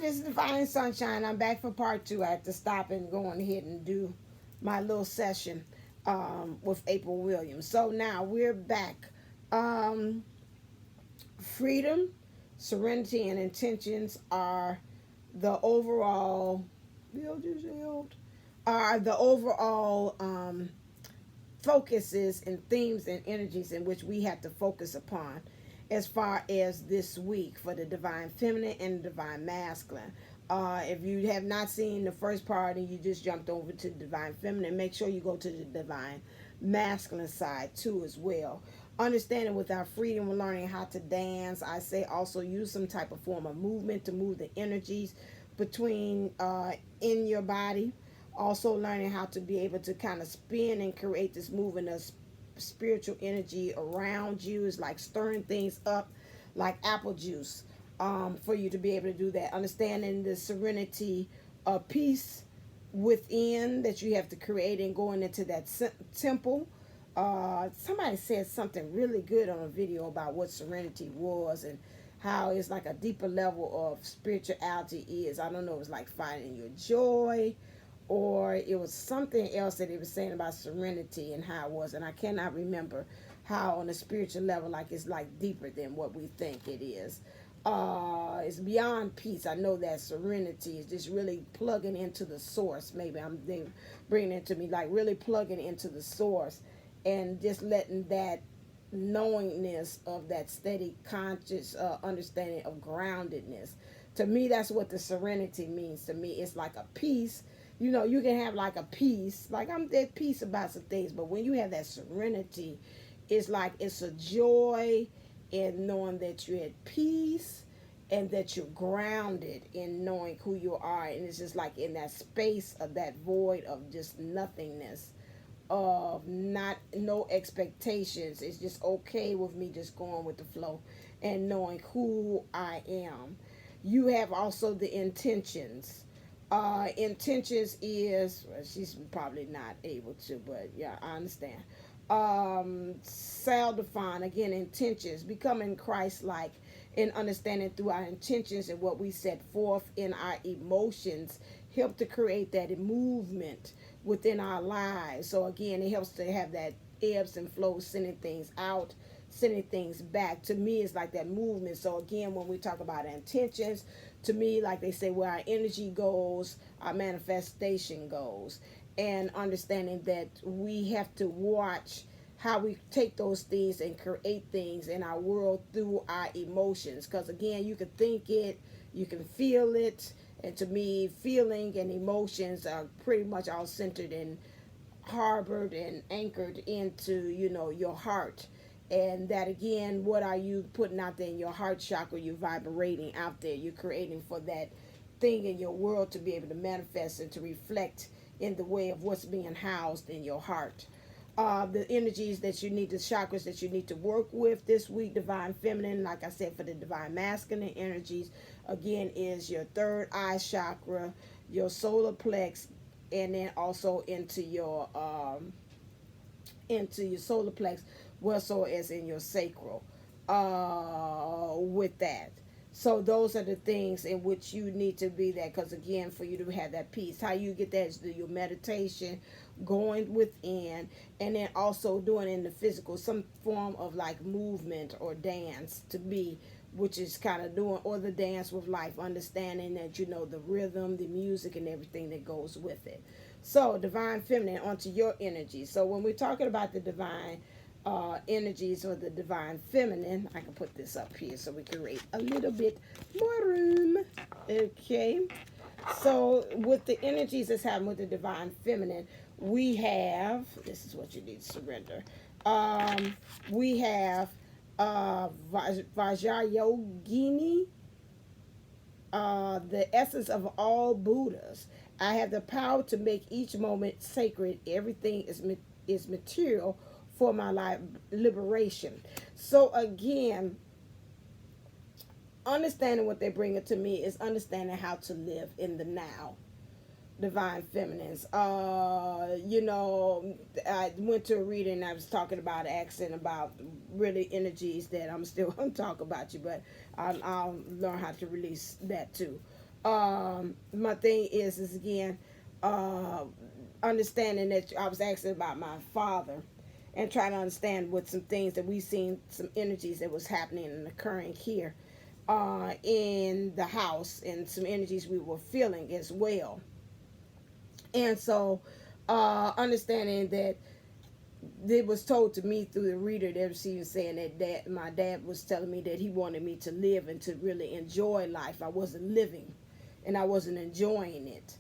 this is Divine Sunshine. I'm back for part two. I had to stop and go on ahead and do my little session with April Williams. So now we're back. Um, Freedom, serenity, and intentions are the overall. Are the overall focuses and themes and energies in which we have to focus upon as far as this week for the divine feminine and the divine masculine. If you have not seen the first part and you just jumped over to the divine feminine, make sure you go to the divine masculine side too as well. Understanding with our freedom, we're learning how to dance. I say also use some type of form of movement to move the energies between in your body. Also learning how to be able to kind of spin and create this movement of spiritual energy around you is like stirring things up like apple juice, for you to be able to do that. Understanding the serenity of peace within that you have to create and going into that temple. Somebody said something really good on a video about what serenity was and how it's like a deeper level of spirituality is. I don't know, it was like finding your joy, or it was something else that he was saying about serenity and how it was, and I cannot remember how on a spiritual level, like it's like deeper than what we think it is. It's beyond peace. I know that serenity is just really plugging into the source. Maybe they bringing it to me like really plugging into the source and just letting that knowingness of that steady conscious understanding of groundedness. To me, that's what the serenity means. To me, it's like a peace. You know, you can have like a peace, like I'm at peace about some things, but when you have that serenity, it's like it's a joy in knowing that you're at peace and that you're grounded in knowing who you are. And it's just like in that space of that void of just nothingness, of not no expectations. It's just okay with me just going with the flow and knowing who I am. You have also the intentions. Intentions is, well, she's probably not able to, but yeah, I understand. Sal define again intentions, becoming Christ-like in understanding through our intentions and what we set forth in our emotions help to create that movement within our lives. So again, it helps to have that ebbs and flows, sending things out, sending things back. To me, it's like that movement. So again, when we talk about intentions, to me, like they say, where our energy goes, our manifestation goes. And understanding that we have to watch how we take those things and create things in our world through our emotions. Because again, you can think it, you can feel it. And to me, feeling and emotions are pretty much all centered and harbored and anchored into, your heart. And that again, what are you putting out there in your heart chakra? You're vibrating out there. You're creating for that thing in your world to be able to manifest and to reflect in the way of what's being housed in your heart. The energies that you need, the chakras that you need to work with this week, divine feminine, like I said, for the divine masculine energies, again, is your third eye chakra, your solar plex, and then also into your solar plex, well, so as in your sacral, with that. So those are the things in which you need to be there, because again, for you to have that peace, how you get that is through your meditation, going within, and then also doing in the physical some form of like movement or dance to be, which is kind of doing, or the dance with life, understanding that the rhythm, the music, and everything that goes with it. So divine feminine, onto your energy. So when we're talking about the divine energies or the divine feminine, I can put this up here so we can create a little bit more room. Okay, so with the energies that's happening with the divine feminine, we have, this is what you need to surrender. We have Vajrayogini, the essence of all Buddhas. I have the power to make each moment sacred. Everything is material for my life liberation. So again, understanding what they bring it to me is understanding how to live in the now. Divine feminines. I went to a reading and I was talking about accent about really energies that I'm still gonna talk about you, but I'll learn how to release that too. My thing is again, understanding that I was asking about my father and trying to understand what some things that we seen, some energies that was happening and occurring here in the house, and some energies we were feeling as well. And so understanding that it was told to me through the reader that she was saying that my dad was telling me that he wanted me to live and to really enjoy life. I wasn't living and I wasn't enjoying it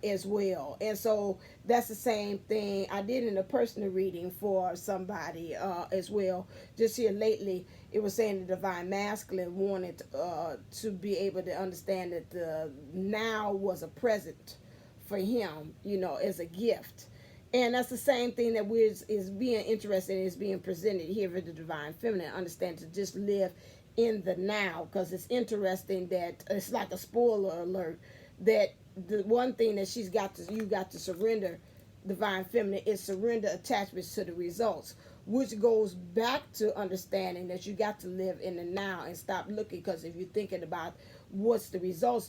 as well. And so that's the same thing I did in a personal reading for somebody as well. Just here lately, it was saying the divine masculine wanted to be able to understand that the now was a present for him, as a gift. And that's the same thing that is being interested in, is being presented here for the divine feminine. Understand to just live in the now, because it's interesting that it's like a spoiler alert that the one thing that you got to surrender, divine feminine, is surrender attachments to the results, which goes back to understanding that you got to live in the now and stop looking, because if you're thinking about what's the results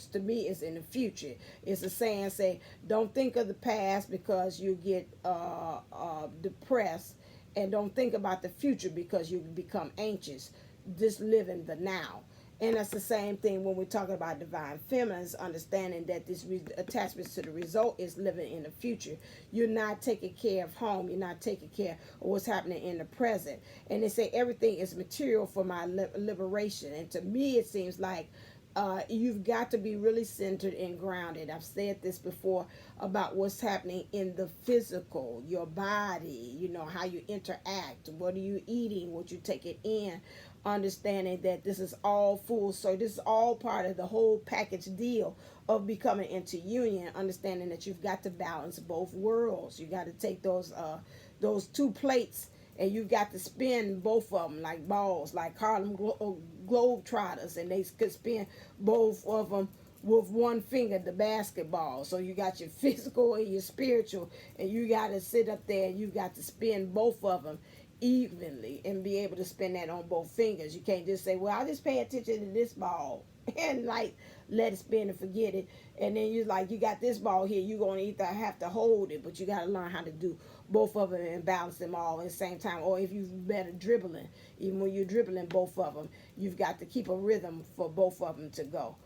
to me is in the future. It's a saying, say, don't think of the past because you get depressed, and don't think about the future because you become anxious. Just live in the now. And that's the same thing when we're talking about divine feminines, understanding that this attachments to the result is living in the future. You're not taking care of home. You're not taking care of what's happening in the present. And they say everything is material for my liberation. And to me, it seems like you've got to be really centered and grounded. I've said this before about what's happening in the physical, your body, how you interact, what are you eating, what you taking in, understanding that this is all full. So this is all part of the whole package deal of becoming into union, understanding that you've got to balance both worlds. You got to take those two plates, and you got to spin both of them like balls, like Harlem Globetrotters, and they could spin both of them with one finger, the basketball. So you got your physical and your spiritual, and you got to sit up there and you got to spin both of them evenly and be able to spin that on both fingers. You can't just say, well, I just pay attention to this ball and like let it spin and forget it. And then you got this ball here, you're going to either have to hold it, but you got to learn how to do both of them and balance them all at the same time. Or if you're better dribbling, even when you're dribbling both of them, you've got to keep a rhythm for both of them to go.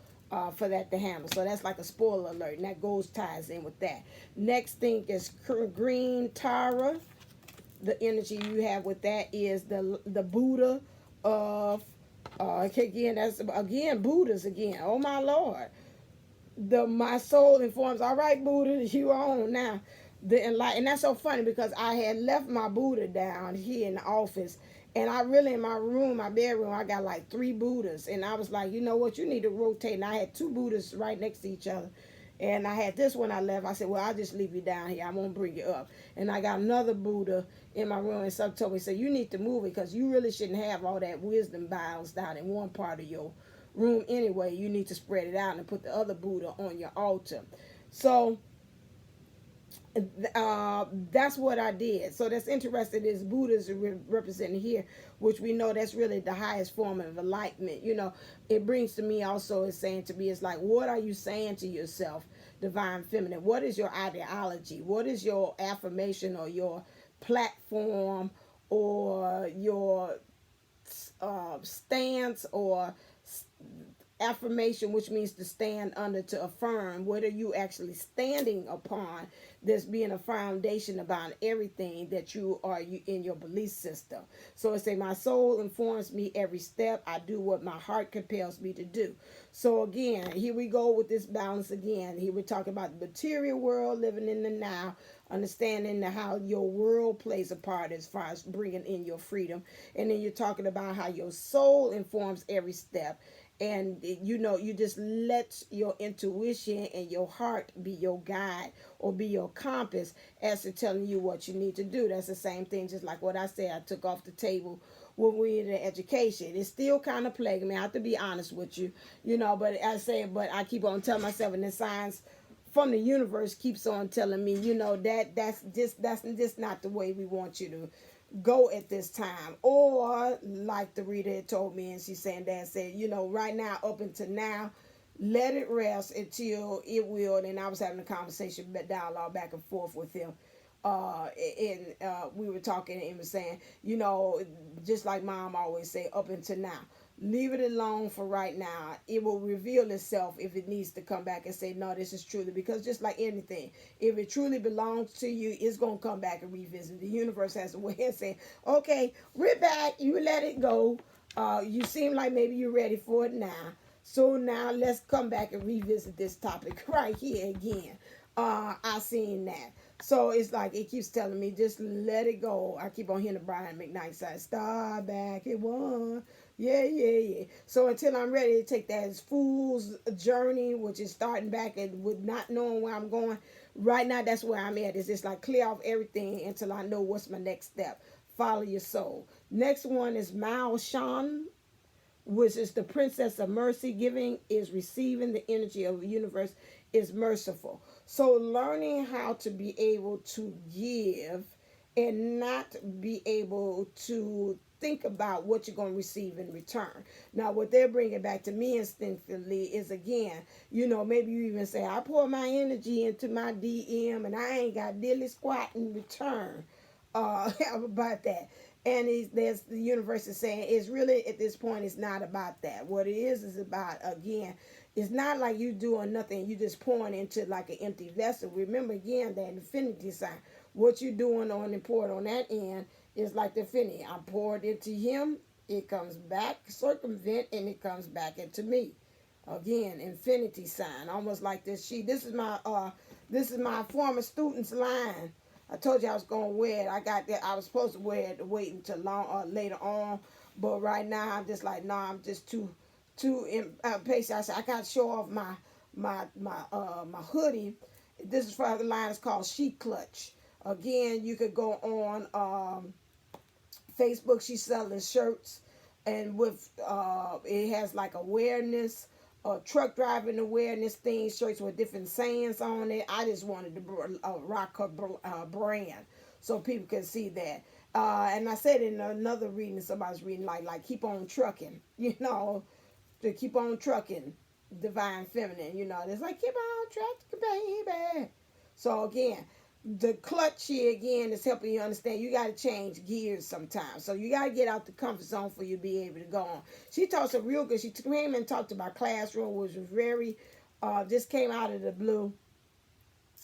For that to handle. So that's like a spoiler alert, and that ties in with that. Next thing is green Tara. The energy you have with that is the Buddha of again, that's again Buddhas again. Oh my Lord. My soul informs, all right, Buddha, you on now. And that's so funny because I had left my Buddha down here in the office, and I really, in my room, my bedroom, I got like 3 Buddhas. And I was like, you know what, you need to rotate. And I had 2 Buddhas right next to each other. And I had this one I left. I said, well, I'll just leave you down here. I won't bring you up. And I got another Buddha in my room. And some told me, you need to move it because you really shouldn't have all that wisdom balanced out in one part of your room anyway. You need to spread it out and put the other Buddha on your altar. So that's what I did. So that's interesting. Is Buddha's represented here, which we know that's really the highest form of enlightenment. It brings to me also is saying to me, it's like, what are you saying to yourself, divine feminine? What is your ideology? What is your affirmation or your platform or your stance or affirmation, which means to stand under, to affirm? What are you actually standing upon that's being a foundation about everything that you are in your belief system? So it say, my soul informs me every step. I do what my heart compels me to do. So again, here we go with this balance again. Here we're talking about the material world, living in the now, understanding how your world plays a part as far as bringing in your freedom. And then you're talking about how your soul informs every step. And you just let your intuition and your heart be your guide or be your compass as to telling you what you need to do. That's the same thing, just like what I said, I took off the table when we in education. It's still kind of plaguing me. I have to be honest with you, but I keep on telling myself, and the signs from the universe keeps on telling me, that's just not the way we want you to go at this time. Or like the reader had told me, and she's saying, Dad said, right now, up until now, Let it rest until it will. And I was having a conversation, dialogue back and forth with him. And we were talking and was saying, just like mom always say, up until now, leave it alone for right now. It will reveal itself if it needs to come back and say, no, this is truly, because just like anything, if it truly belongs to you, it's going to come back and revisit. The universe has a way of saying, okay, we're back, you let it go. You seem like maybe you're ready for it now. So now let's come back and revisit this topic right here again. I seen that. So it's like it keeps telling me, just let it go. I keep on hearing the Brian McKnight say, start back at one. Yeah, yeah, yeah. So until I'm ready to take that fool's journey, which is starting back and with not knowing where I'm going, right now that's where I'm at. It's just like clear off everything until I know what's my next step. Follow your soul. Next one is Mao Shan, which is the princess of mercy. Giving is receiving. The energy of the universe is merciful. So learning how to be able to give and not be able to think about what you're going to receive in return. Now, what they're bringing back to me instinctively is, again, maybe you even say, I pour my energy into my DM and I ain't got dilly squat in return about that. And there's the universe is saying it's really at this point it's not about that. What it is about, again, it's not like you doing nothing. You just pouring into like an empty vessel. Remember again that infinity sign. What you're doing on the poured on that end is like the infinity. I poured into him. It comes back, circumvent, and it comes back into me. Again, infinity sign, almost like this sheet. This is my former student's line. I told you I was gonna wear it. I was supposed to wear it to wait until later on, but right now I'm just like, no, I'm just too impatient. I said I gotta show off my hoodie. This is for the line. It's called Sheet Clutch. Again, you could go on Facebook. She's selling shirts, and with it has like awareness. Truck driving awareness things, shirts with different sayings on it. I just wanted to rock her brand so people can see that. And I said in another reading, somebody's reading like keep on trucking, to keep on trucking, divine feminine, it's like keep on trucking, baby. So again, the clutch here again is helping you understand you got to change gears sometimes. So you got to get out the comfort zone for you to be able to go on. She talks a real good. She came and talked about classroom, which was very, just came out of the blue.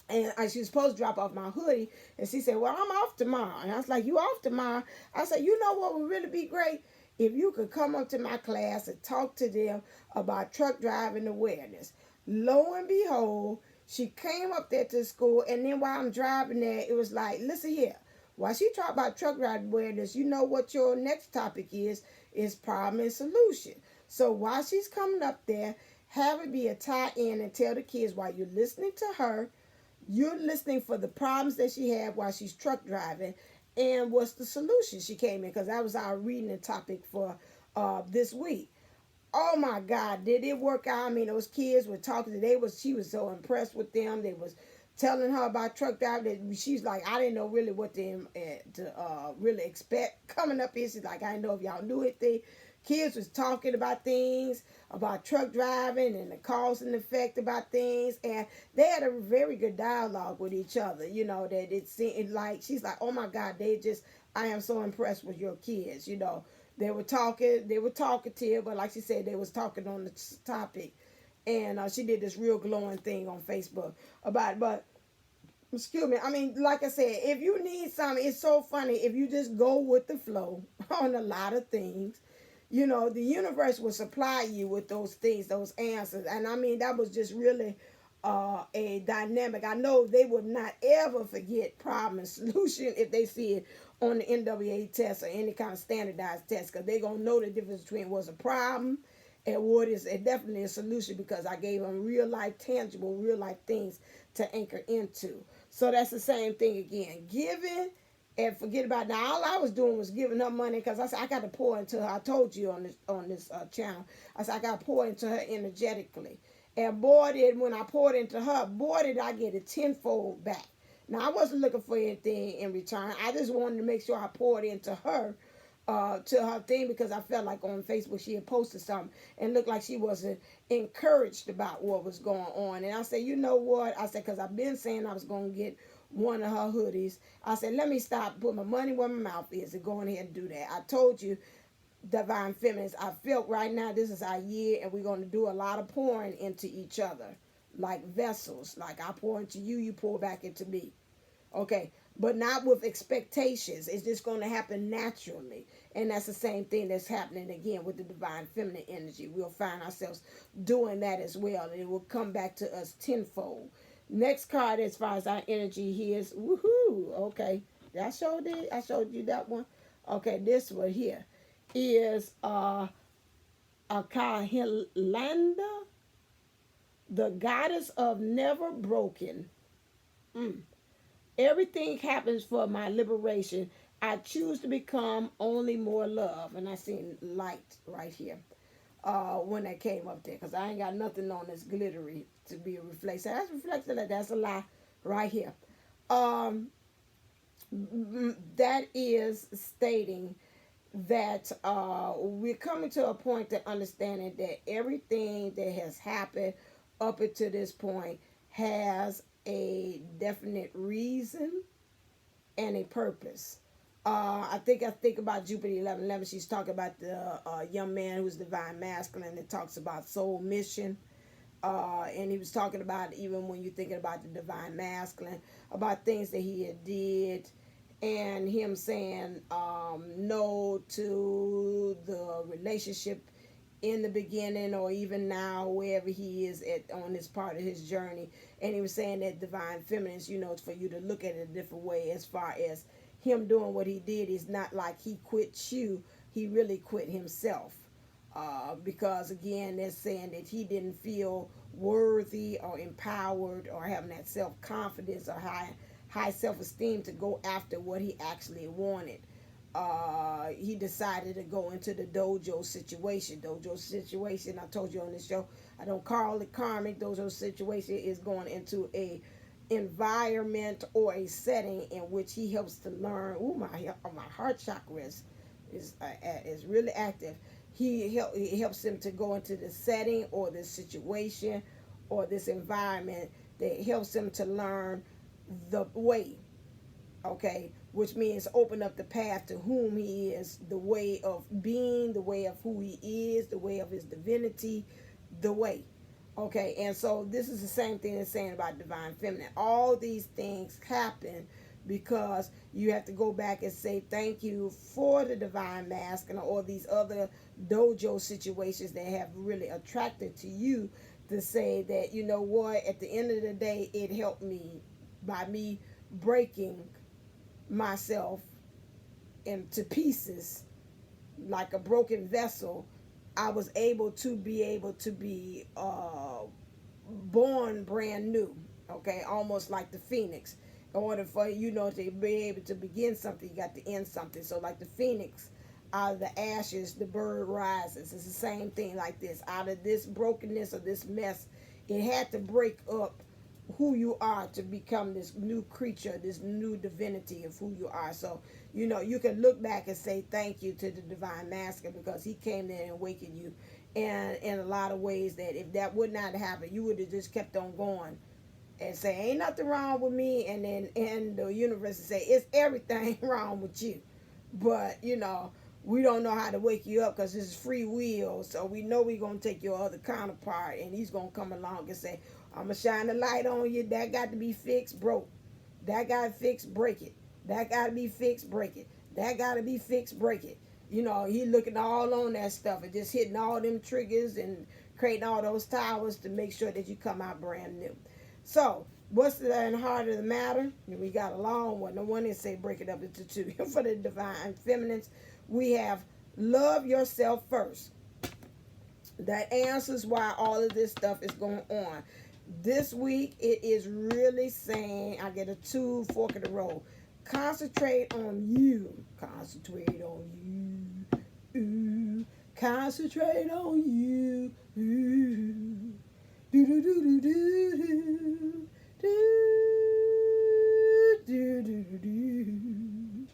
And she was supposed to drop off my hoodie. And she said, well, I'm off tomorrow. And I was like, you off tomorrow? I said, you know what would really be great? If you could come up to my class and talk to them about truck driving awareness. Lo and behold, she came up there to the school, and then while I'm driving there, it was like, listen here. While she talk about truck driving awareness, you know what your next topic is problem and solution. So while she's coming up there, have it be a tie-in and tell the kids while you're listening to her, you're listening for the problems that she had while she's truck driving, and what's the solution she came in, because that was our reading topic for this week. Oh my God, did it work out? I mean, those kids were talking. She was so impressed with them. They was telling her about truck driving. She's like, I didn't know really what to really expect coming up here. She's like, I didn't know if y'all knew anything. Kids was talking about things, about truck driving and the cause and effect about things. And they had a very good dialogue with each other, that it seemed like, she's like, oh my God, I am so impressed with your kids, They were talkative, but like she said, they was talking on the topic. And she did this real glowing thing on Facebook about it. But, excuse me, I mean, like I said, if you need something, it's so funny. If you just go with the flow on a lot of things, the universe will supply you with those things, those answers. And I mean, that was just really a dynamic. I know they would not ever forget problem and solution if they see it on the NWA test or any kind of standardized test, because they're going to know the difference between what's a problem and what is definitely a solution, because I gave them real life, tangible, real life things to anchor into. So that's the same thing again. Giving and forget about it. Now, all I was doing was giving her money, because I said I got to pour into her. I told you on this channel. I said I got to pour into her energetically. And boy, when I poured into her, did I get it tenfold back. Now, I wasn't looking for anything in return. I just wanted to make sure I poured into her to her thing, because I felt like on Facebook she had posted something and looked like she wasn't encouraged about what was going on. And I said, you know what? I said, because I've been saying I was going to get one of her hoodies. I said, let me stop, put my money where my mouth is, and go ahead and do that. I told you, Divine Feminines, I felt right now this is our year, and we're going to do a lot of pouring into each other, like vessels. Like I pour into you, you pour back into me. Okay, but not with expectations. It's just going to happen naturally. And that's the same thing that's happening again with the divine feminine energy. We'll find ourselves doing that as well, and it will come back to us tenfold. Next card, as far as our energy here, is woohoo. Okay, I showed it. I showed you that one. Okay, this one here is Akahilanda, the goddess of never broken. Everything happens for my liberation. I choose to become only more love. And I seen light right here when that came up there. Because I ain't got nothing on this glittery to be a reflection. That's reflection. That's a lie right here. That is stating that we're coming to a point to understanding that everything that has happened up until this point has a definite reason and a purpose. I think about Jupiter 11:11. She's talking about the young man who's divine masculine. It talks about soul mission. And he was talking about, even when you're thinking about the divine masculine, about things that he had did, and him saying no to the relationship in the beginning, or even now, wherever he is at on this part of his journey. And he was saying that divine feminines, it's for you to look at it a different way. As far as him doing what he did, is not like he quit you, he really quit himself. Because again, they're saying that he didn't feel worthy or empowered or having that self-confidence or high self-esteem to go after what he actually wanted. He decided to go into the dojo situation. I told you on this show, I don't call it karmic. Dojo situation is going into a environment or a setting in which he helps to learn. My heart chakra is really active. He helps him to go into the setting or this situation or this environment that helps him to learn the way. Okay, which means open up the path to whom he is, the way of being, the way of who he is, the way of his divinity, the way. Okay, and so this is the same thing as saying about divine feminine. All these things happen because you have to go back and say thank you for the divine masculine or these other dojo situations that have really attracted to you, to say that, you know what, at the end of the day, it helped me by me breaking myself into pieces like a broken vessel. I was able to be born brand new. Okay, almost like the phoenix. In order for to be able to begin something, you got to end something. So like the phoenix, out of the ashes the bird rises. It's the same thing like this. Out of this brokenness or this mess, it had to break up who you are to become this new creature, this new divinity of who you are. So, you can look back and say thank you to the divine masculine, because he came there and awakened you. And in a lot of ways, that if that would not happen, you would have just kept on going and say, ain't nothing wrong with me. And then in the universe would say, it's everything wrong with you. But, we don't know how to wake you up, because this is free will. So we know we're going to take your other counterpart, and he's going to come along and say, I'm going to shine the light on you. That got to be fixed, broke. That got to fix, break it. That got to be fixed, break it. That got to be fixed, break it. He looking all on that stuff and just hitting all them triggers and creating all those towers to make sure that you come out brand new. So, what's the heart of the matter? We got a long one. The one that say break it up into two. For the divine feminines, we have love yourself first. That answers why all of this stuff is going on. This week, it is really saying, I get a 2 fork in the road. Concentrate on you. Concentrate on you. Ooh. Concentrate on you. Ooh. Do do do do do do do do do.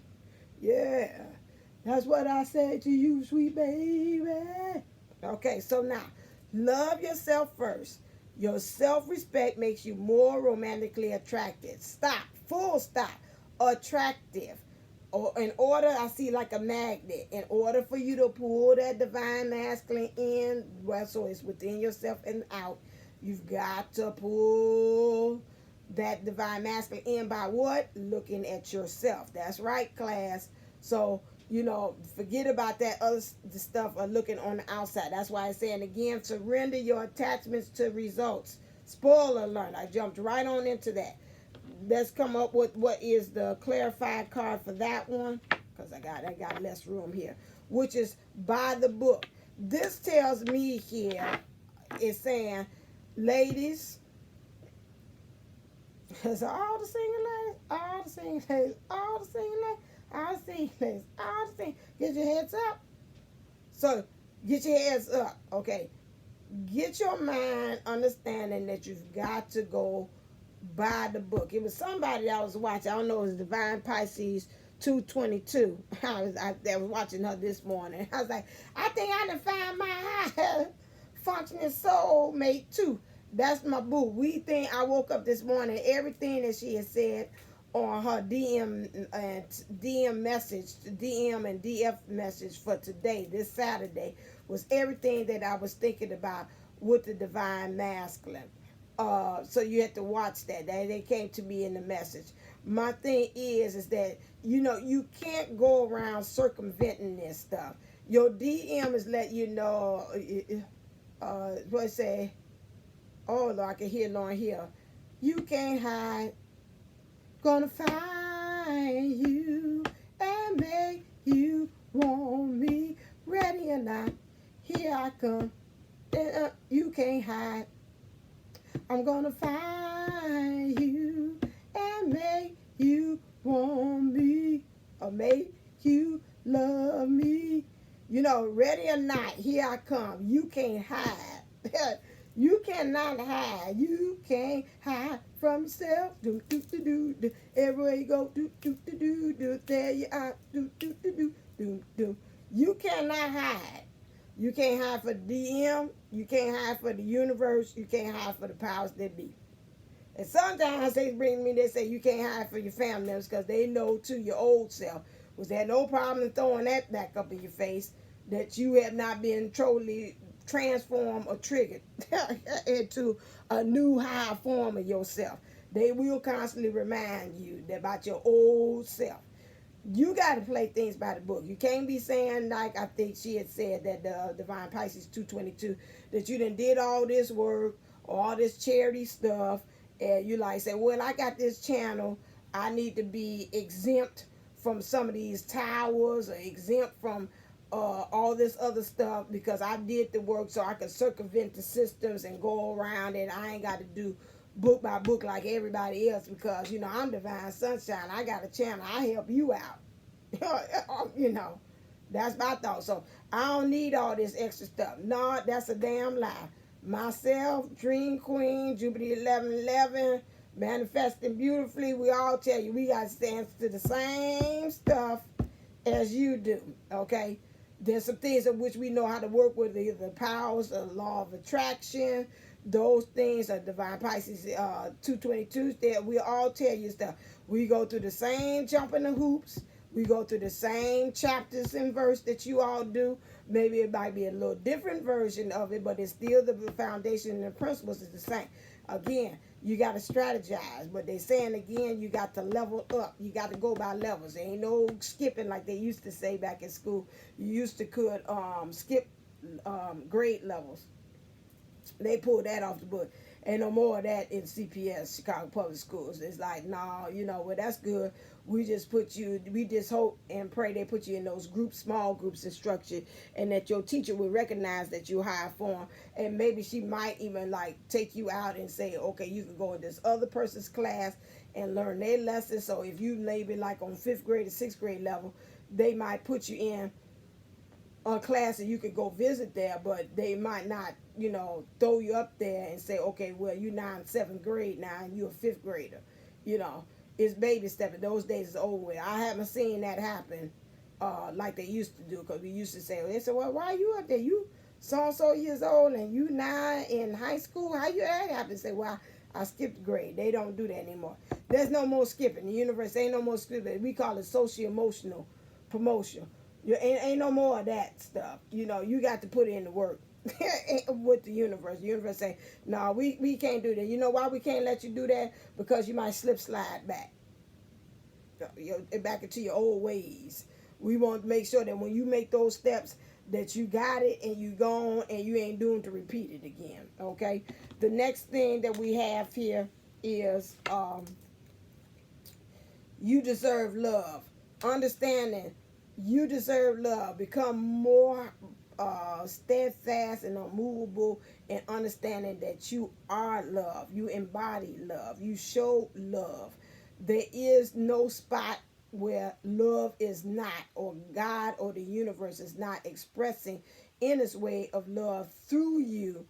Yeah, that's what what I say to you, sweet baby. Okay, so now, love yourself first. Your self-respect makes you more romantically attracted. Stop. Full stop. Attractive. Or in order, I see like a magnet. In order for you to pull that divine masculine in, well, so it's within yourself and out, you've got to pull that divine masculine in by what? Looking at yourself. That's right, class. So, forget about that other stuff of looking on the outside. That's why I'm saying again, surrender your attachments to results. Spoiler alert, I jumped right on into that. Let's come up with what is the clarified card for that one, because I got less room here, which is by the book. This tells me here, it's saying, ladies, it's all the singing ladies, all the singing ladies, all the singing ladies, all the singing ladies, all the singing. Get your heads up. So, get your heads up, okay? Get your mind understanding that you've got to go by the book. It was somebody I was watching. I don't know. It was Divine Pisces 222. I was watching her this morning. I was like, I think I done find my high functioning soulmate too. That's my boo. I woke up this morning. Everything that she had said on her DM and DF message for today, this Saturday, was everything that I was thinking about with the divine masculine. So you have to watch that. They came to me in the message. My thing is that, you can't go around circumventing this stuff. Your DM is letting you know, what it say? Oh, Lord, I can hear Lauren here. You can't hide. Gonna find you and make you want me. Ready or not, here I come. You can't hide. I'm gonna find you and make you want me, or make you love me. Ready or not, here I come. You can't hide. You cannot hide. You can't hide from yourself. Do do do do do. Everywhere you go, do do do do do. There you are. Do do do do do do. You cannot hide. You can't hide for the DM. You can't hide for the universe. You can't hide for the powers that be. And sometimes they bring me, they say you can't hide for your family members because they know too your old self was there no problem in throwing that back up in your face, that you have not been totally transformed or triggered into a new higher form of yourself. They will constantly remind you about your old self. You got to play things by the book. You can't be saying, like I think she had said, that the Divine Pisces 222, that you done did all this work, all this charity stuff, and you like say, well, I got this channel, I need to be exempt from some of these towers, or exempt from all this other stuff because I did the work so I could circumvent the systems and go around, and I ain't got to do book by book like everybody else because, I'm Divine Sunshine. I got a channel. I help you out. That's my thought. So I don't need all this extra stuff. No, that's a damn lie. Myself, Dream Queen, Jupiter 1111, Manifesting Beautifully, we all tell you we got to stand to the same stuff as you do, okay? There's some things in which we know how to work with, either the powers, the law of attraction. Those things are Divine Pisces 222. That we all tell you stuff. We go through the same jumping the hoops. We go through the same chapters and verse that you all do. Maybe it might be a little different version of it, but it's still the foundation and the principles is the same. Again, you got to strategize, but they saying again, you got to level up. You got to go by levels. There ain't no skipping like they used to say back in school. You could skip grade levels. They pulled that off the book. Ain't no more of that in CPS, Chicago Public Schools. It's like, no, well, that's good. We just hope and pray they put you in those groups, small groups and structure, and that your teacher will recognize that you're high form. And maybe she might even take you out and say, okay, you can go in this other person's class and learn their lessons. So if you maybe on 5th grade or 6th grade level, they might put you in a class and you could go visit there, but they might not, throw you up there and say, okay, well, you're now in 7th grade now and you're a 5th grader. It's baby stepping. Those days is over with. I haven't seen that happen like they used to do. Because we used to say, they said, well, why are you up there? You so-and-so years old and you now in high school. How you that happen? Say, well, I skipped grade. They don't do that anymore. There's no more skipping. The universe ain't no more skipping. We call it socio-emotional promotion. You ain't no more of that stuff. You know, you got to put in the work with the universe. The universe say, no, we can't do that. You know why we can't let you do that? Because you might slide back. Back into your old ways. We want to make sure that when you make those steps that you got it and you gone and you ain't doomed to repeat it again. Okay. The next thing that we have here is you deserve love. Understanding you deserve love. Become more steadfast and unmovable and understanding that you are love. You embody love. You show love. There is no spot where love is not, or God or the universe is not expressing in its way of love through you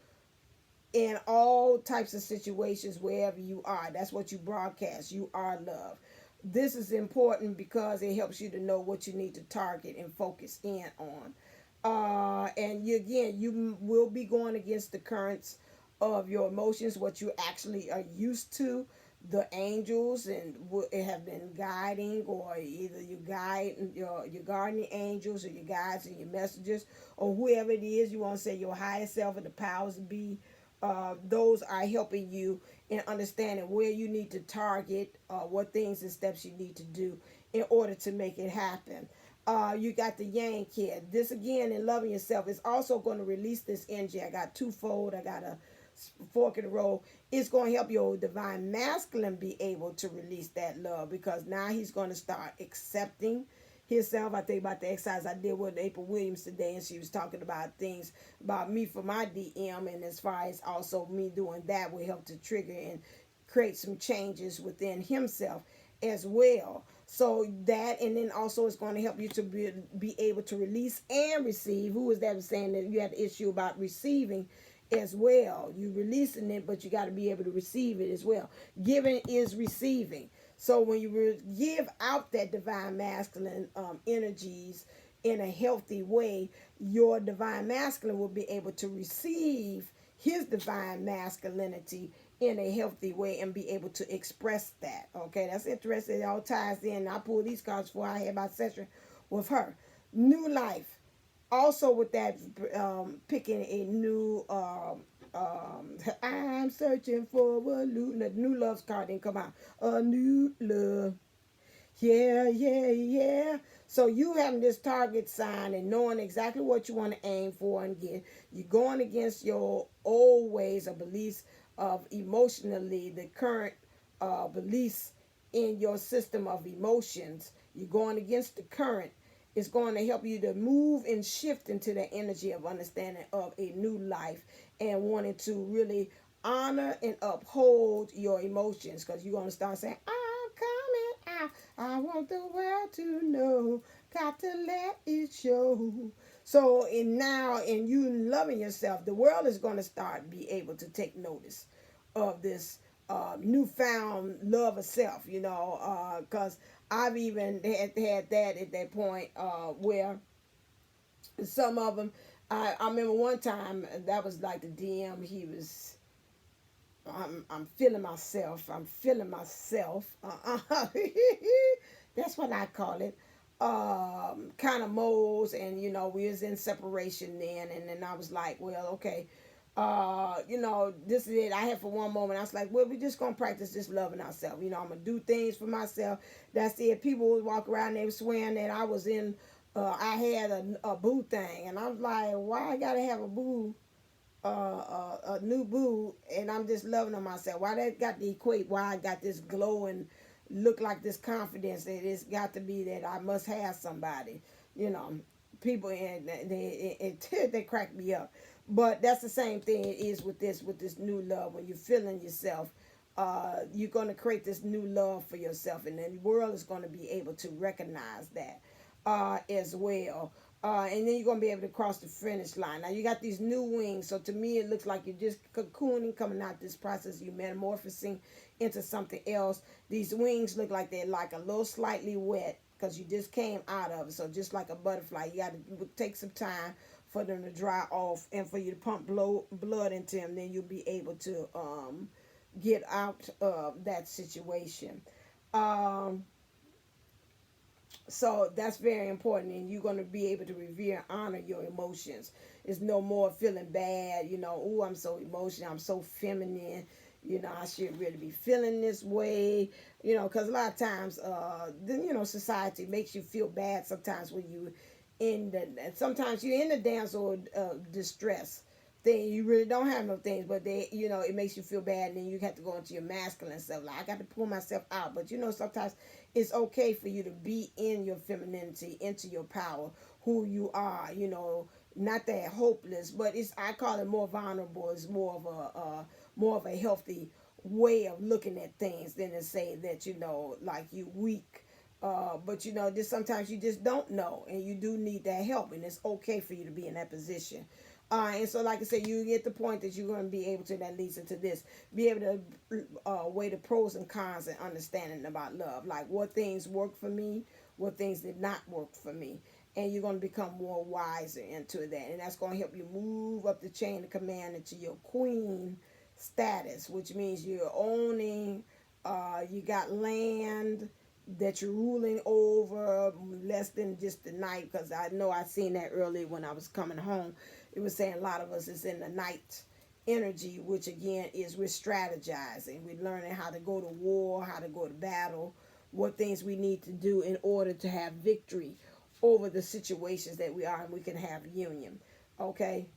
in all types of situations wherever you are. That's what you broadcast. You are love. This is important because it helps you to know what you need to target and focus in on. And you will be going against the currents of your emotions, what you actually are used to. The angels and have been guiding, or either your guardian angels or your guides and your messengers, or whoever it is you want to say, your higher self or the powers that be. Those are helping you in understanding where you need to target, what things and steps you need to do in order to make it happen. You got the Yang kid. This again, in loving yourself, is also going to release this energy. I got twofold. I got a fork in the road. It's going to help your divine masculine be able to release that love, because now he's going to start accepting himself. I think about the exercise I did with April Williams today, and she was talking about things about me for my DM, and as far as also me doing that will help to trigger and create some changes within himself as well. So that, and then also it's going to help you to be able to release and receive. Who was that saying that you had an issue about receiving as well? You releasing it, but you got to be able to receive it as well. Giving is receiving. So when you give out that divine masculine energies in a healthy way, your divine masculine will be able to receive his divine masculinity in a healthy way and be able to express that. Okay, that's interesting. It all ties in. I pulled these cards before I had my session with her. New life. Also with that, picking a new, I'm searching for a new love's card didn't come out. A new love. Yeah. So you having this target sign and knowing exactly what you want to aim for and get. You're going against your old ways or beliefs of emotionally, the current beliefs in your system of emotions. You're going against the current. It's going to help you to move and shift into the energy of understanding of a new life and wanting to really honor and uphold your emotions, because you're going to start saying, I'm coming out. I want the world to know. Got to let it show. So in you loving yourself, the world is going to start be able to take notice of this newfound love of self, because I've even had that at that point where some of them, I remember one time that was like the DM. He was, I'm feeling myself. That's what I call it. Kind of moles, and we was in separation then, and then I was like, well, okay. This is it. I had for one moment, I was like, well, we're just going to practice this loving ourselves. I'm going to do things for myself. That's it. People would walk around, they were swearing that I was in, I had a boo thing. And I was like, why I got to have a boo, a new boo, and I'm just loving on myself? Why that got to equate why I got this glow and look like this confidence that it's got to be that I must have somebody, people, and they crack me up. But that's the same thing it is with this new love. When you're feeling yourself, you're going to create this new love for yourself, and then the world is going to be able to recognize that as well. And then you're going to be able to cross the finish line. Now you got these new wings, so to me it looks like you're just cocooning, coming out this process. You're metamorphosing into something else. These wings look like they're like a little slightly wet. because you just came out of it. So just like a butterfly, you got to take some time for them to dry off and for you to pump blood into them. Then you'll be able to get out of that situation. Um, so that's very important, and you're going to be able to revere and honor your emotions. It's no more feeling bad, oh, I'm so emotional, I'm so feminine, I should really be feeling this way, because a lot of times, society makes you feel bad sometimes when you sometimes you're in the damsel distress thing. You really don't have no things, but it makes you feel bad, and then you have to go into your masculine stuff. Like, I got to pull myself out, but sometimes it's okay for you to be in your femininity, into your power, who you are. Not that hopeless, but I call it more vulnerable. It's more of a healthy way of looking at things than to say that like you weak. But just sometimes you just don't know, and you do need that help, and it's okay for you to be in that position. And so, like I said, you get the point that you're going to be able to, that leads into this, be able to weigh the pros and cons and understanding about love, like what things work for me, what things did not work for me, and you're going to become more wiser into that, and that's going to help you move up the chain of command into your queen status, which means you're owning, you got land that you're ruling over less than just the night, because I know I seen that earlier when I was coming home. It was saying a lot of us is in the night energy, which again is we're strategizing, we're learning how to go to war, how to go to battle, what things we need to do in order to have victory over the situations that we are, and we can have union. Okay,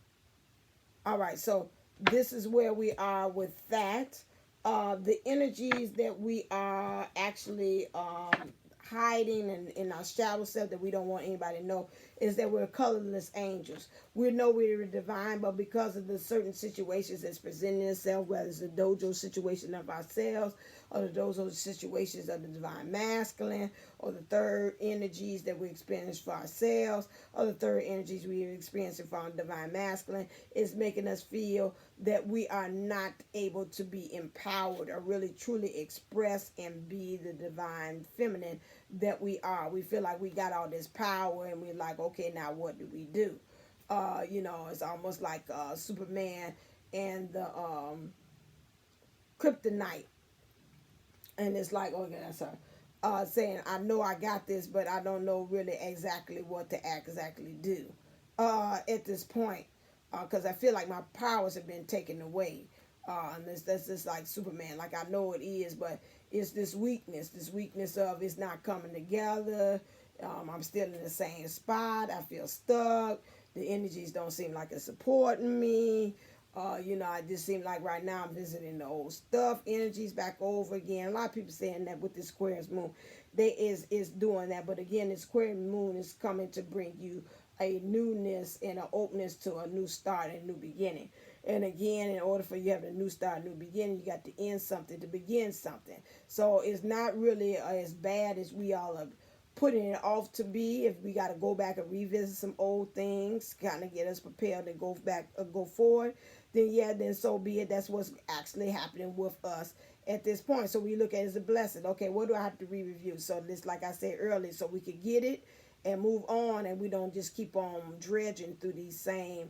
all right, so this is where we are with that. The energies that we are actually hiding and in our shadow self that we don't want anybody to know is that we're colorless angels. We know we're divine, but because of the certain situations that's presenting itself, whether it's the dojo situation of ourselves, or the dojo situations of the divine masculine, or the third energies that we experience for ourselves, or the third energies we are experiencing from the divine masculine, is making us feel that we are not able to be empowered or really truly express and be the divine feminine that we are. We feel like we got all this power, and we're like, okay, now what do we do? It's almost like Superman and the kryptonite, and it's like, okay, that's her saying, I know I got this, but I don't know really exactly what to exactly do at this point, because I feel like my powers have been taken away. And that's just like Superman. Like, I know it is, but it's this weakness of it's not coming together. I'm still in the same spot. I feel stuck. The energies don't seem like it's supporting me. I just seem like right now I'm visiting the old stuff, energies back over again. A lot of people saying that with this Aquarius moon, they is doing that. But again, this Aquarius moon is coming to bring you a newness and an openness to a new start and new beginning. And again, in order for you to have a new start, new beginning, you got to end something to begin something. So it's not really as bad as we all are putting it off to be. If we got to go back and revisit some old things, kind of get us prepared to go back or go forward, then so be it. That's what's actually happening with us at this point. So we look at it as a blessing. Okay, what do I have to re-review? So this, like I said earlier, so we could get it and move on, and we don't just keep on dredging through these same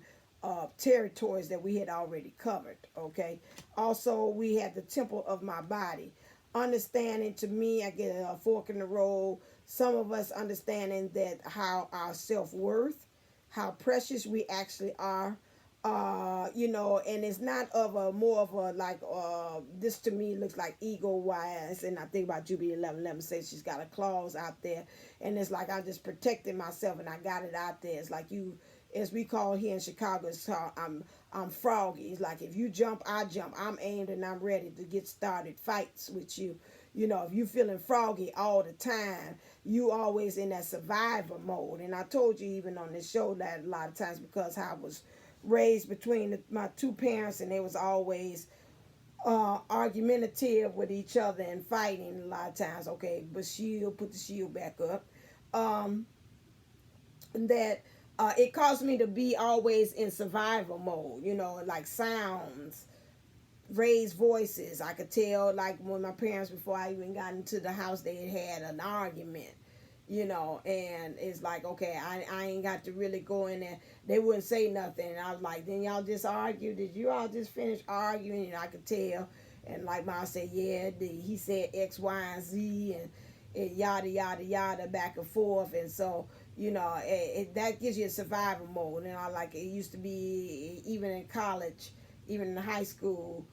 territories that we had already covered. Okay, also we had the temple of my body. Understanding, to me, I get a fork in the road. Some of us understanding that how our self-worth, how precious we actually are, and it's not of a more of a like this to me looks like ego wise. And I think about Jubilee 11:11 says she's got a clause out there, and it's like I'm just protecting myself, and I got it out there. It's like you, as we call here in Chicago, it's called I'm froggy. It's like if you jump, I jump. I'm aimed and I'm ready to get started fights with you. If you feeling froggy all the time, you always in that survivor mode. And I told you even on this show that a lot of times, because I was raised between my two parents, and they was always argumentative with each other and fighting a lot of times. Okay, but put the shield back up. That it caused me to be always in survival mode, like sounds, raised voices. I could tell, like when my parents, before I even got into the house, they had an argument. you know, and it's like, okay, I ain't got to really go in there. They wouldn't say nothing. And I was like, then y'all just argue? Did you all just finish arguing? And I could tell. And like Mom said, yeah, he said X, Y, and Z, and yada, yada, yada, back and forth. And so, you know, that gives you a survival mode. And I like it used to be, even in college, even in high school,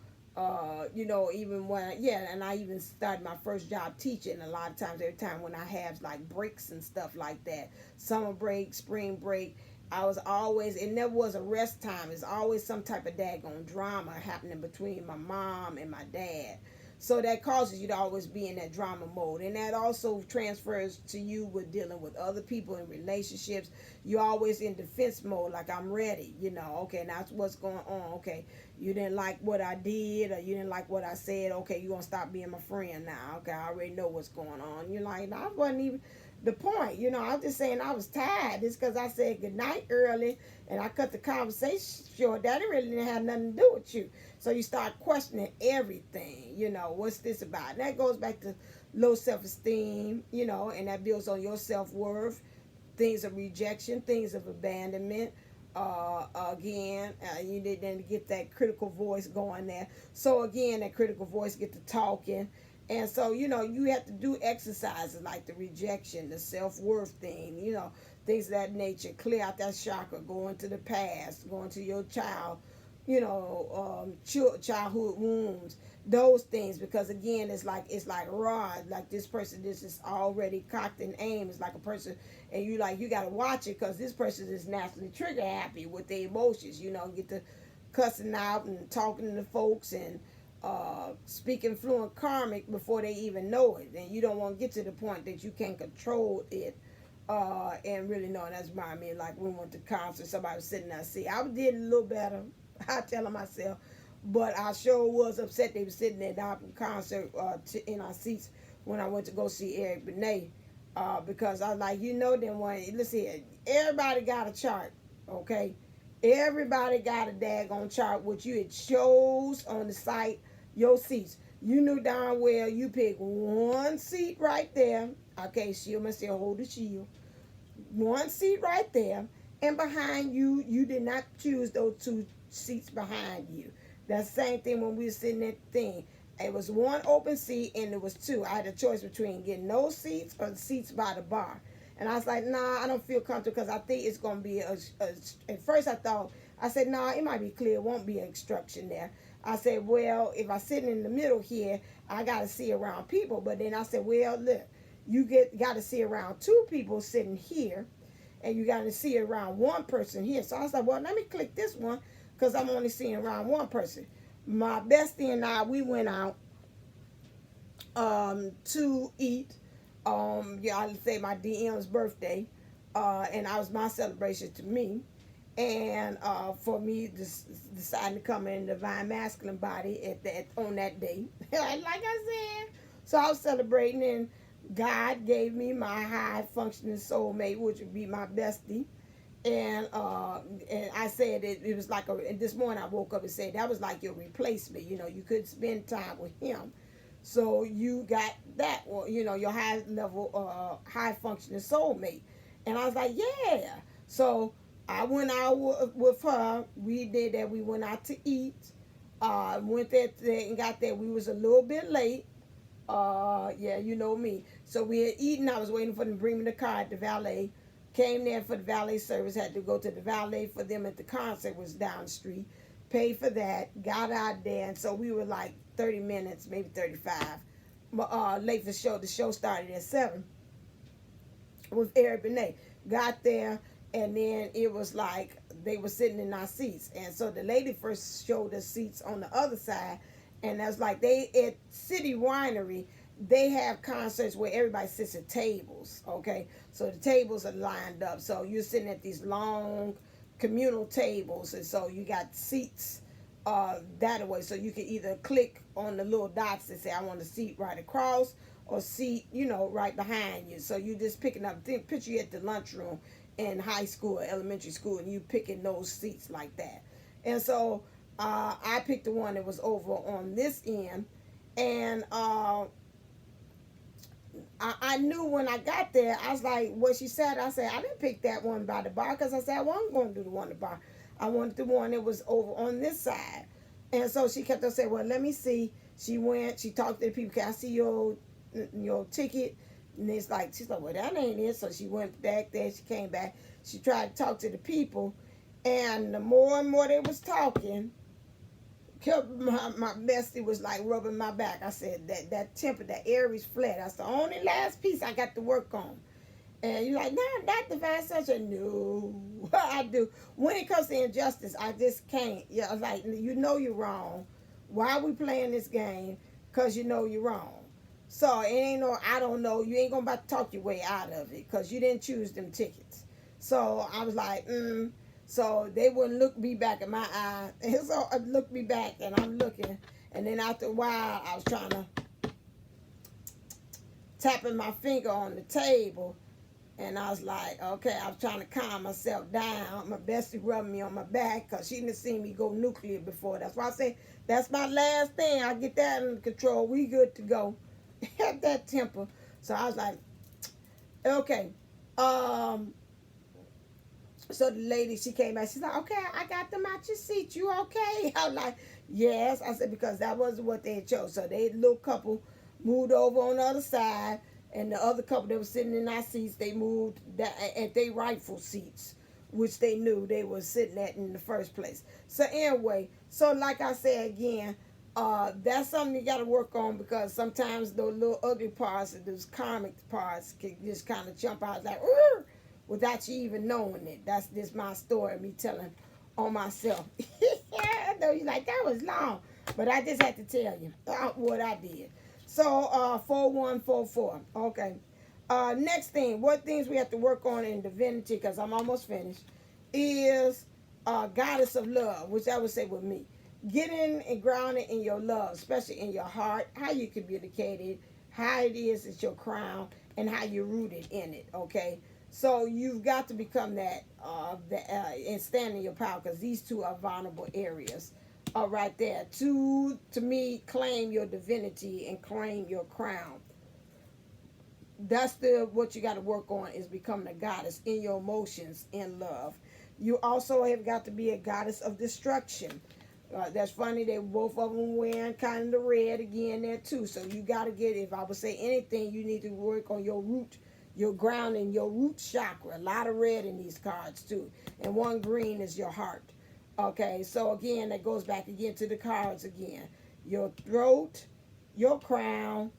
you know, even when, yeah, and I even started my first job teaching. A lot of times, every time when I have like breaks and stuff like that, summer break, spring break, I was always, it never was a rest time. It's always some type of daggone drama happening between my mom and my dad. So that causes you to always be in that drama mode. And that also transfers to you with dealing with other people in relationships. You're always in defense mode, like I'm ready, you know, okay, now what's going on? Okay, you didn't like what I did, or you didn't like what I said. Okay, you're going to stop being my friend now. Okay, I already know what's going on. You're like, no, I wasn't even the point. You know, I was just saying I was tired. It's because I said good night early and I cut the conversation short. That really didn't have nothing to do with you. So you start questioning everything. You know, what's this about? And that goes back to low self-esteem, you know, and that builds on your self-worth, things of rejection, things of abandonment. Again, you need then to get that critical voice going there. So again, that critical voice get to talking. And so, you know, you have to do exercises like the rejection, the self-worth thing, you know, things of that nature. Clear out that chakra, go into the past, go into your child, you know, childhood wounds, those things. Because again, it's like rod, like this person, this is already cocked and aimed. It's like a person, and you got to watch it because this person is naturally trigger happy with their emotions, you know, get to cussing out and talking to folks and speaking fluent karmic before they even know it. And you don't want to get to the point that you can't control it and really know. And that's why I mean, like we went to concert, somebody was sitting there. See, I did a little better, I telling myself, but I sure was upset they were sitting there down in concert in our seats when I went to go see Eric Benet, because I was like, you know, then one, let's see, everybody got a chart, okay? Everybody got a daggone chart, which you had shows on the site, your seats. You knew darn well you picked one seat right there. Okay, shield myself, hold the shield. One seat right there. And behind you, you did not choose those two seats behind you. That's the same thing when we were sitting at the thing. It was one open seat and there was two. I had a choice between getting those seats or the seats by the bar. And I was like, nah, I don't feel comfortable because I think it's going to be at first I said, nah, it might be clear. It won't be an obstruction there. I said, well, if I'm sitting in the middle here, I got to see around people. But then I said, well, look, you got to see around two people sitting here, and you got to see around one person here. So I was like, well, let me click this one because I'm only seeing around one person. My bestie and I, we went out to eat. Yeah, I say my DM's birthday, and I was my celebration to me, and for me deciding to come in the divine masculine body on that day, like I said. So I was celebrating, and God gave me my high functioning soulmate, which would be my bestie. And I said it was like and this morning I woke up and said that was like your replacement. You know, you could spend time with him. So you got that, you know, your high level, high functioning soulmate. And I was like, yeah. So I went out with her. We did that. We went out to eat. Went there and got there. We was a little bit late. Yeah, you know me. So we had eaten. I was waiting for them to bring me the car at the valet. Came there for the valet service. Had to go to the valet for them at the concert was down the street. Paid for that. Got out there. And so we were like 30 minutes, maybe 35. Late for the show. The show started at 7 with Eric Benet. Got there, and then it was like they were sitting in our seats. And so the lady first showed us seats on the other side. And that's like they at City Winery, they have concerts where everybody sits at tables, okay? So the tables are lined up. So you're sitting at these long communal tables, and so you got seats that way. So you can either click on the little dots that say, I want a seat right across, or seat, you know, right behind you. So you just picking up, picture you at the lunchroom in high school or elementary school, and you picking those seats like that. And so I picked the one that was over on this end, and I knew when I got there, I was like, what she said, I said, I didn't pick that one by the bar because I said, I wasn't going to do the one at the bar. I wanted the one that was over on this side. And so she kept on saying, well, let me see. She went, she talked to the people, can I see your ticket? And it's like, she's like, well, that ain't it. So she went back there, she came back. She tried to talk to the people. And the more and more they was talking, my bestie was like rubbing my back. I said that temper, that Aries flat, that's the only last piece I got to work on. And you're like, nah, that divine sunshine. No, I do. When it comes to injustice, I just can't. Yeah, I was like, you know you're wrong. Why are we playing this game? Because you know you're wrong. So it ain't no, I don't know. You ain't gonna about to talk your way out of it because you didn't choose them tickets. So I was like, So they wouldn't look me back in my eye. And so I looked me back and I'm looking. And then after a while, I was trying to tapping my finger on the table. And I was like, okay, I was trying to calm myself down. My bestie rubbed me on my back because she didn't see me go nuclear before. That's why I say that's my last thing. I get that under control. We good to go. Have that temper. So I was like, okay. So the lady, she came back. She's like, okay, I got them out your seat. You okay? I was like, yes. I said, because that wasn't what they had chose. So they little couple moved over on the other side. And the other couple that was sitting in our seats, they moved at their rightful seats, which they knew they were sitting at in the first place. So anyway, so like I said again, that's something you got to work on because sometimes those little ugly parts, those karmic parts, can just kind of jump out like, "Urgh," without you even knowing it. That's just my story, me telling on myself. I know you're like, that was long, but I just had to tell you what I did. So 4144. Okay. Next thing, what things we have to work on in divinity, because I'm almost finished, is goddess of love, which I would say with me. Getting and grounded in your love, especially in your heart, how you communicate it, how it is it's your crown, and how you're rooted in it, okay? So you've got to become that and stand in your power, because these two are vulnerable areas. Right there to me, claim your divinity and claim your crown. That's what you got to work on, is becoming a goddess in your emotions, in love. You also have got to be a goddess of destruction. That's funny, they both of them wearing kind of the red again there too. So you got to get, if I would say anything, you need to work on your root, your ground, and your root chakra. A lot of red in these cards too, and one green is your heart. Okay, so again, that goes back again to the cards again. Your throat, your crown,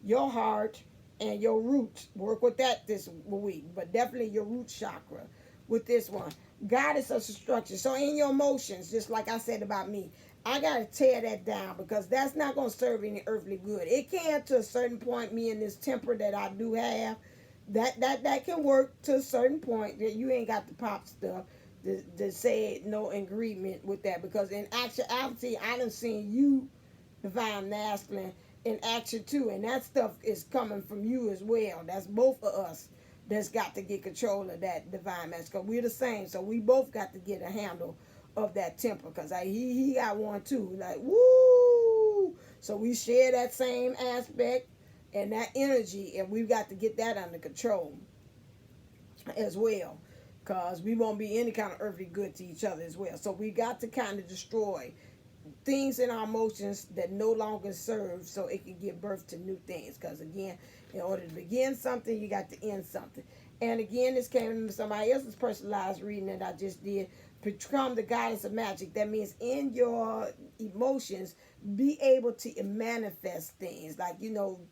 your heart, and your root. Work with that this week, but definitely your root chakra with this one. Goddess of destruction. So in your emotions, just like I said about me, I got to tear that down because that's not going to serve any earthly good. It can to a certain point, me and this temper that I do have, that can work to a certain point that you ain't got the pop stuff. To say no agreement with that, because in actuality I done seen you, divine masculine, in action too, and that stuff is coming from you as well. That's both of us that's got to get control of that divine masculine. We're the same, so we both got to get a handle of that temper, because he got one too, like woo. So we share that same aspect and that energy, and we've got to get that under control as well, because we won't be any kind of earthly good to each other as well. So we got to kind of destroy things in our emotions that no longer serve, so it can give birth to new things. Because again, in order to begin something, you got to end something. And again, this came from somebody else's personalized reading that I just did. Become the goddess of magic. That means in your emotions, be able to manifest things. Like,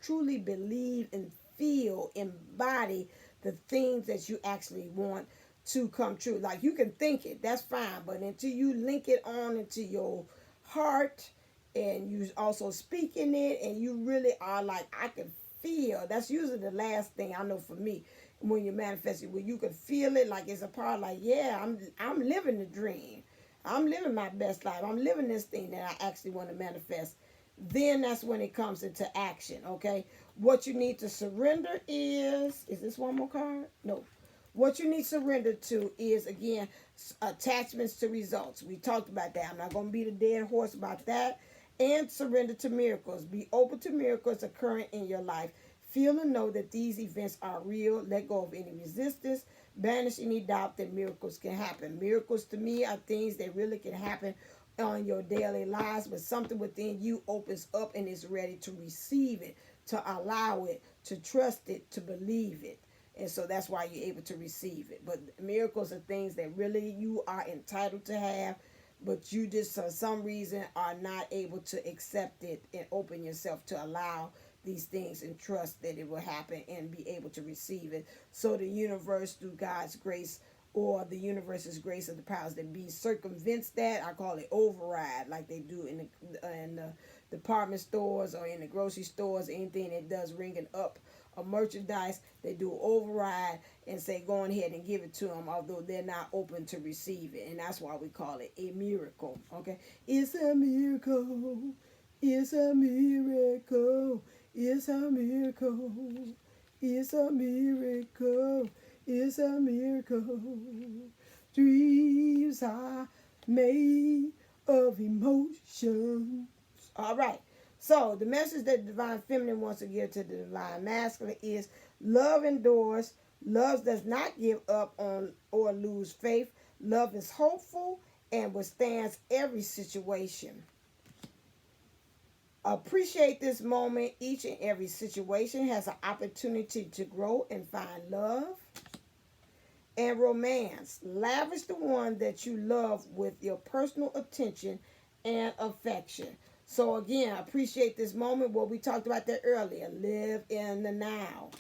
truly believe and feel, embody the things that you actually want to come true. Like, you can think it, that's fine, but until you link it on into your heart, and you also speak in it, and you really are like, I can feel. That's usually the last thing I know for me when you manifest it, when you can feel it, like it's a part, like, yeah, I'm living the dream. I'm living my best life. I'm living this thing that I actually want to manifest. Then that's when it comes into action, okay? What you need to surrender is this one more card? No. What you need to surrender to is, again, attachments to results. We talked about that. I'm not going to beat a dead horse about that. And surrender to miracles. Be open to miracles occurring in your life. Feel and know that these events are real. Let go of any resistance. Banish any doubt that miracles can happen. Miracles to me are things that really can happen on your daily lives, but something within you opens up and is ready to receive it, to allow it, to trust it, to believe it. And so that's why you're able to receive it. But miracles are things that really you are entitled to have, but you just for some reason are not able to accept it and open yourself to allow these things and trust that it will happen and be able to receive it. So the universe, through God's grace, or the universe's grace of the powers that be, circumvents that. I call it override, like they do in the department stores or in the grocery stores. Anything that does ringing up a merchandise, they do override and say go on ahead and give it to them, although they're not open to receive it. And that's why we call it a miracle. Okay, it's a miracle. It's a miracle. It's a miracle. It's a miracle. It's a miracle. Dreams are made of emotions. All right. So the message that the Divine Feminine wants to give to the Divine Masculine is love endures. Love does not give up on or lose faith. Love is hopeful and withstands every situation. Appreciate this moment. Each and every situation has an opportunity to grow and find love. And romance. Lavish the one that you love with your personal attention and affection. So again, appreciate this moment. Well, we talked about that earlier. Live in the now.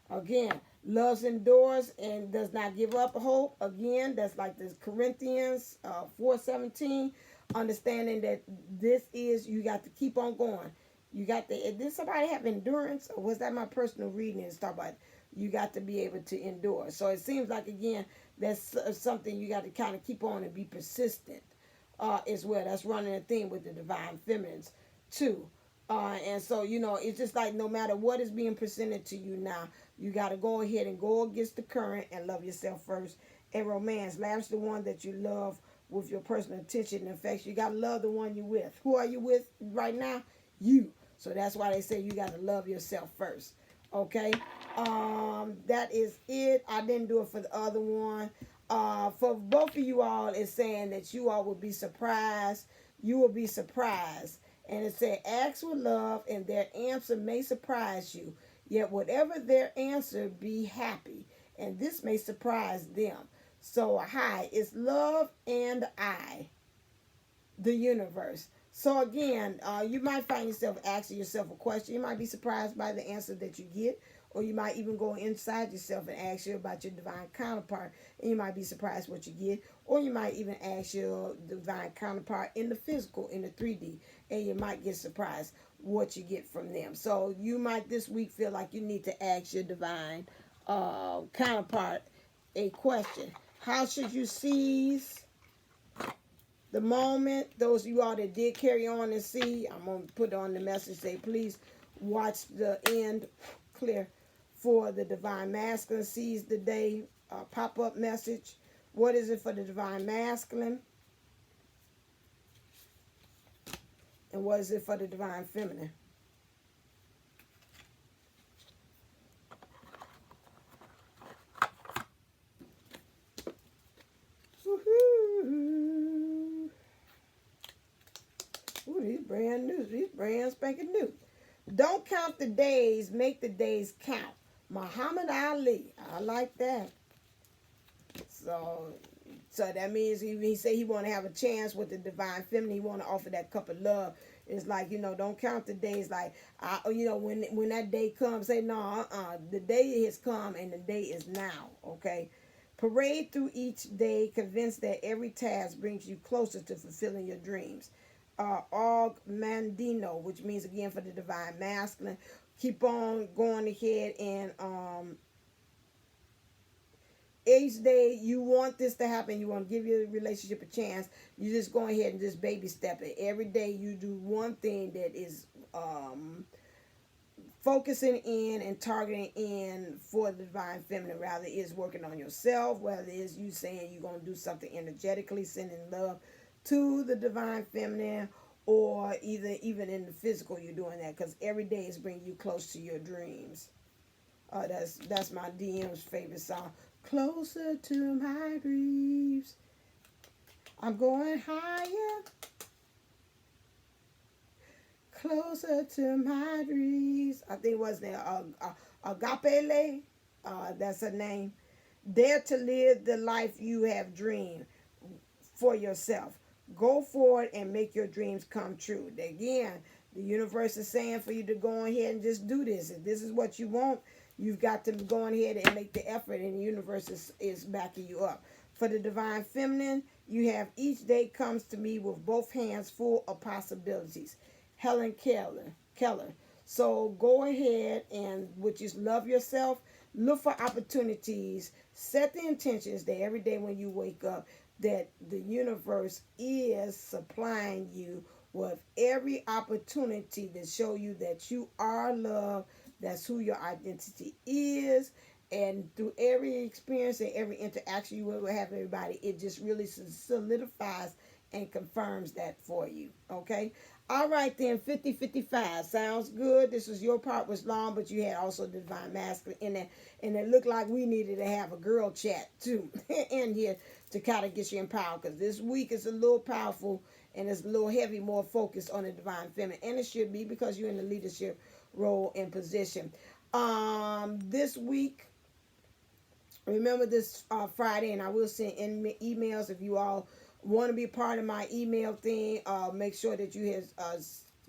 Again, loves endures and does not give up hope. Again, that's like this Corinthians 4:17. Understanding that this is, you got to keep on going. You got to, did somebody have endurance? Or was that my personal reading? It's talking about you got to be able to endure. So it seems like, again, that's something you got to kind of keep on and be persistent as well. That's running a theme with the Divine Feminines too. And so, you know, it's just like no matter what is being presented to you now, you got to go ahead and go against the current and love yourself first. And romance, lavish the one that you love with your personal attention and affection. You got to love the one you're with. Who are you with right now? You. So that's why they say you got to love yourself first. Okay, that is it. I didn't do it for the other one. For both of you all, it's saying that you all will be surprised. You will be surprised. And it said, ask with love, and their answer may surprise you. Yet whatever their answer, be happy. And this may surprise them. So, hi, it's love and I, the universe. So again, you might find yourself asking yourself a question. You might be surprised by the answer that you get, or you might even go inside yourself and ask you about your divine counterpart, and you might be surprised what you get, or you might even ask your divine counterpart in the physical, in the 3D, and you might get surprised what you get from them. So you might this week feel like you need to ask your divine counterpart a question. How should you seize the moment? Those of you all that did carry on and see, I'm going to put on the message, say please watch the end clear for the Divine Masculine. Seize the day pop-up message. What is it for the Divine Masculine? And what is it for the Divine Feminine? Woohoo! Ooh, these brand new. These brand spanking new. Don't count the days, make the days count. Muhammad Ali. I like that. So that means he say he want to have a chance with the Divine Feminine. He want to offer that cup of love. It's like, you know, don't count the days. Like, you know, when that day comes, say, no, the day has come and the day is now, okay? Parade through each day, convinced that every task brings you closer to fulfilling your dreams. Augmandino, which means, again, for the Divine Masculine, keep on going ahead and each day you want this to happen, you want to give your relationship a chance, you just go ahead and just baby step it. Every day you do one thing that is focusing in and targeting in for the Divine Feminine. Rather is working on yourself, whether it's you saying you're going to do something energetically, sending love to the Divine Feminine, or even in the physical you're doing that, because every day is bringing you close to your dreams. That's my DM's favorite song. Closer to my dreams. I'm going higher. Closer to my dreams. I think it was there. Agapele. That's her name. Dare to live the life you have dreamed for yourself. Go forward and make your dreams come true. Again, the universe is saying for you to go ahead and just do this. If this is what you want, you've got to go ahead and make the effort, and the universe is backing you up. For the divine feminine, you have each day comes to me with both hands full of possibilities. Helen Keller. So go ahead and which is love yourself. Look for opportunities. Set the intentions that every day when you wake up, that the universe is supplying you with every opportunity to show you that you are loved. That's who your identity is. And through every experience and every interaction you will have with everybody, it just really solidifies and confirms that for you. Okay? All right then, 50-55. Sounds good. This was your part was long, but you had also the divine masculine in there. And it looked like we needed to have a girl chat too in here to kind of get you empowered. Because this week is a little powerful and it's a little heavy, more focused on the divine feminine. And it should be because you're in the leadership role and position. This week, remember this Friday, and I will send in emails if you all want to be part of my email thing. Make sure that you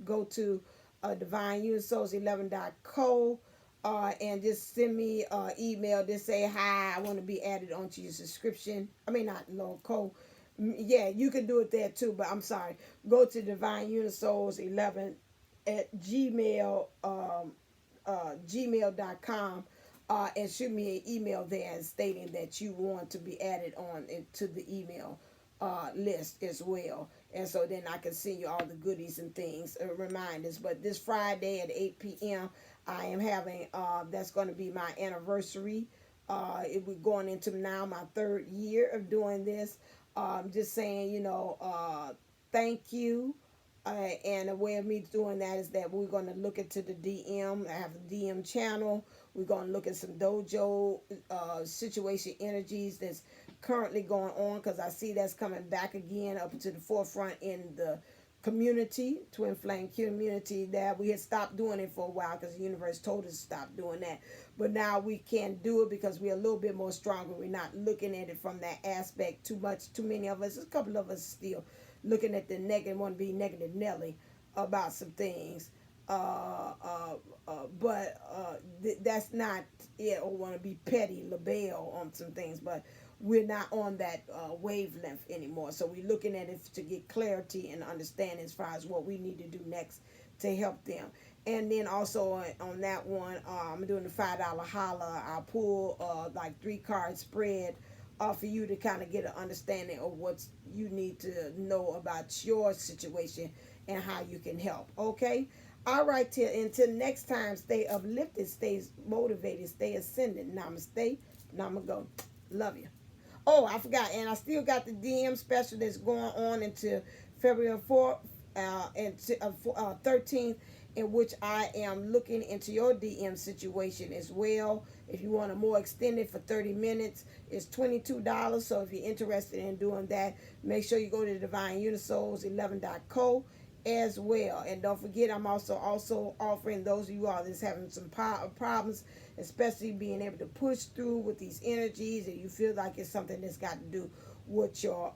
go to divineunisouls11.co and just send me an email. Just say, hi, I want to be added onto your subscription. I mean, not local. Yeah, you can do it there too, but I'm sorry. Go to divineunisouls11 at gmail.com and shoot me an email there stating that you want to be added on to the email list as well. And so then I can send you all the goodies and things, reminders. But this Friday at 8 p.m., I am having, that's going to be my anniversary. We're going into now my 3rd year of doing this. Just saying, thank you. And a way of me doing that is that we're going to look into the DM. I have a DM channel. We're going to look at some dojo situation energies that's currently going on, because I see that's coming back again up to the forefront in the community, twin flame community, that we had stopped doing it for a while because the universe told us to stop doing that. But now we can do it because we're a little bit more stronger. We're not looking at it from that aspect too much. Too many of us, a couple of us still looking at the negative, want to be negative Nelly about some things. But that's not it, or want to be petty LaBelle on some things, but we're not on that wavelength anymore. So we're looking at it to get clarity and understanding as far as what we need to do next to help them. And then also on that one, I'm doing the $5 holla. I'll pull like 3-card spread for you to kind of get an understanding of what you need to know about your situation and how you can help. Okay? All right, until next time, stay uplifted, stay motivated, stay ascending. Namaste. Namago. Love you. Oh, I forgot, and I still got the DM special that's going on until February 4th and 13th, in which I am looking into your DM situation as well. If you want a more extended for 30 minutes, it's $22. So if you're interested in doing that, make sure you go to divineunisouls11.co as well. And don't forget, I'm also offering those of you all that's having some problems, especially being able to push through with these energies, and you feel like it's something that's got to do with your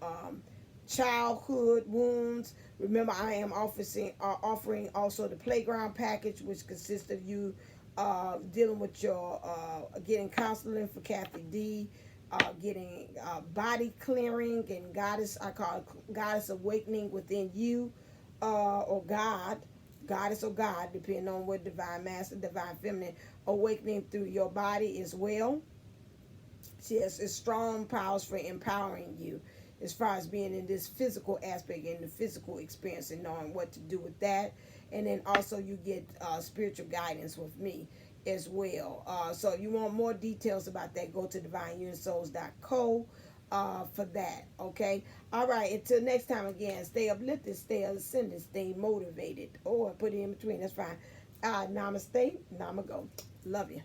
childhood wounds. Remember, I am offering also the playground package, which consists of you dealing with your getting counseling for Kathy D, getting body clearing and goddess awakening within you, or goddess or God, depending on what divine masculine, divine feminine, awakening through your body as well. She has strong powers for empowering you as far as being in this physical aspect and the physical experience and knowing what to do with that. And then also you get spiritual guidance with me as well. So if you want more details about that, go to divineunisouls.co for that. Okay? All right. Until next time, again, stay uplifted, stay ascended, stay motivated. Or put it in between. That's fine. Namaste. Namago. Love you.